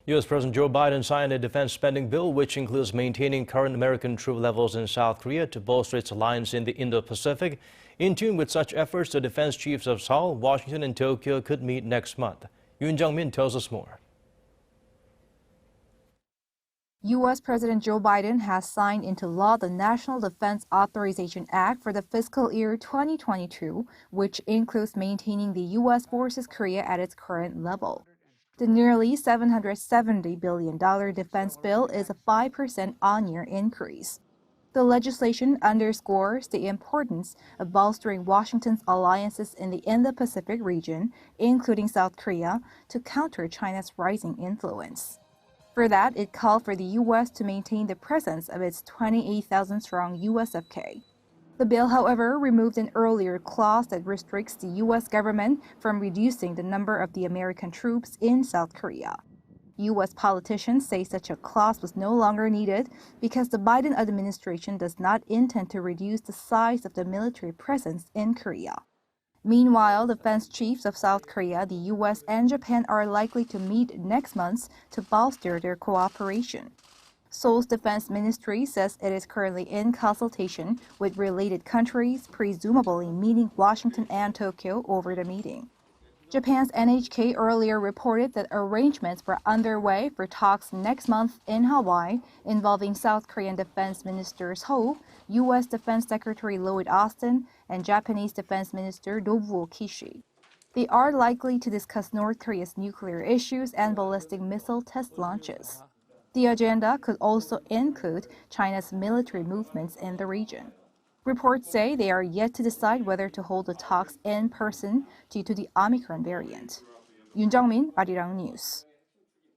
U.S. President Joe Biden signed a defense spending bill which includes maintaining current American troop levels in South Korea to bolster its alliance in the Indo-Pacific. In tune with such efforts, the defense chiefs of Seoul, Washington, and Tokyo could meet next month. Yoon Jung-min tells us more. U.S. President Joe Biden has signed into law the National Defense Authorization Act for the fiscal year 2022, which includes maintaining the U.S. forces Korea at its current level. The nearly $770 billion defense bill is a 5% on-year increase. The legislation underscores the importance of bolstering Washington's alliances in the Indo-Pacific region, including South Korea, to counter China's rising influence. For that, it called for the U.S. to maintain the presence of its 28,000-strong USFK. The bill, however, removed an earlier clause that restricts the U.S. government from reducing the number of the American troops in South Korea. U.S. politicians say such a clause was no longer needed because the Biden administration does not intend to reduce the size of the military presence in Korea. Meanwhile, defense chiefs of South Korea, the U.S., and Japan are likely to meet next month to bolster their cooperation. Seoul's defense ministry says it is currently in consultation with related countries, presumably meeting Washington and Tokyo over the meeting. Japan's NHK earlier reported that arrangements were underway for talks next month in Hawaii involving South Korean Defense Minister Seo, U.S. Defense Secretary Lloyd Austin, and Japanese Defense Minister Nobuo Kishi. They are likely to discuss North Korea's nuclear issues and ballistic missile test launches. The agenda could also include China's military movements in the region. Reports say they are yet to decide whether to hold the talks in person due to the Omicron variant. Yoon Jung-min, Arirang News.